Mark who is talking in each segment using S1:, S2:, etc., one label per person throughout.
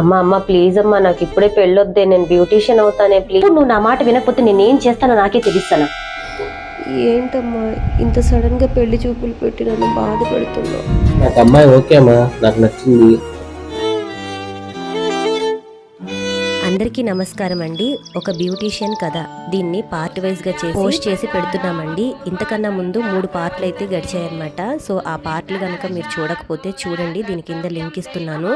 S1: అమ్మ ప్లీజ్ అమ్మా, నాకు ఇప్పుడే పెళ్ళొద్దే, నేను బ్యూటీషియన్ అవుతానే ప్లీజ్. నువ్వు నా మాట వినకపోతే నేనేం చేస్తానో నాకే తెలుస్తానా?
S2: ఏంటమ్మా ఇంత సడన్ గా పెళ్లి చూపులు పెట్టి నన్ను బాధపడుతున్నావు?
S3: నాకు అమ్మాయి ఓకే అమ్మా, నాకు నచ్చింది.
S2: అందరికీ నమస్కారం అండి. ఒక బ్యూటీషియన్ కథ, దీన్ని పార్ట్ వైజ్ గా పోస్ట్ చేసి పెడుతున్నామండి. ఇంతకన్నా ముందు 3 పార్ట్లు అయితే గడిచాయన్నమాట. సో ఆ పార్ట్లు కనుక మీరు చూడకపోతే చూడండి, దీని కింద లింక్ ఇస్తున్నాను.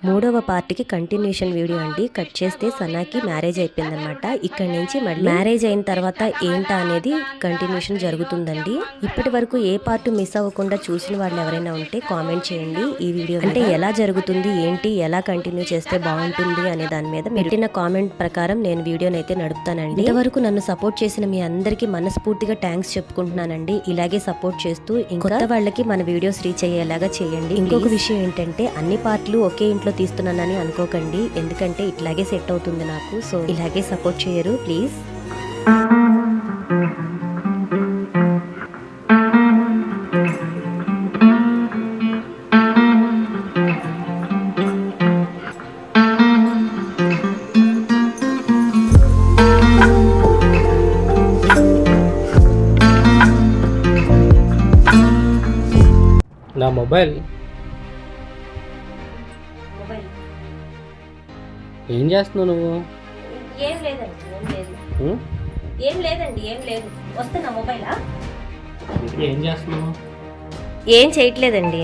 S2: 3వ పార్ట్కి కంటిన్యూషన్ వీడియో అండి. కట్ చేస్తే సనాకి మ్యారేజ్ అయిపోయిందనమాట. ఇక్కడ నుంచి మళ్ళీ మ్యారేజ్ అయిన తర్వాత ఏంటా అనేది కంటిన్యూషన్ జరుగుతుందండి. ఇప్పటి వరకు ఏ పార్ట్ మిస్ అవ్వకుండా చూసిన వాళ్ళు ఎవరైనా ఉంటే కామెంట్ చేయండి. ఈ వీడియో అంటే ఎలా జరుగుతుంది, ఏంటి, ఎలా కంటిన్యూ చేస్తే బాగుంటుంది అనే దాని మీద పెట్టిన కామెంట్ ప్రకారం నేను వీడియోని అయితే నడుపుతానండి. ఇంతవరకు నన్ను సపోర్ట్ చేసిన మీ అందరికీ మనస్ఫూర్తిగా థ్యాంక్స్ చెప్పుకుంటున్నానండి. ఇలాగే సపోర్ట్ చేస్తూ ఇంకా వాళ్ళకి మన వీడియోస్ రీచ్ అయ్యేలాగా చేయండి. ఇంకొక విషయం ఏంటంటే అన్ని పార్ట్లు ఒకే ఇంట్లో తీస్తున్నానని అనుకోకండి, ఎందుకంటే ఇట్లాగే సెట్ అవుతుంది నాకు. సో ఇలాగే సపోర్ట్ చేయరు ప్లీజ్.
S3: నా మొబైల్ ఏం చేస్తున్నావు నువ్వు?
S2: ఏం లేదు. వస్తున్నా మొబైలా?
S3: ఏం చేస్తున్నావు?
S2: ఏం చేయట్లేదండి.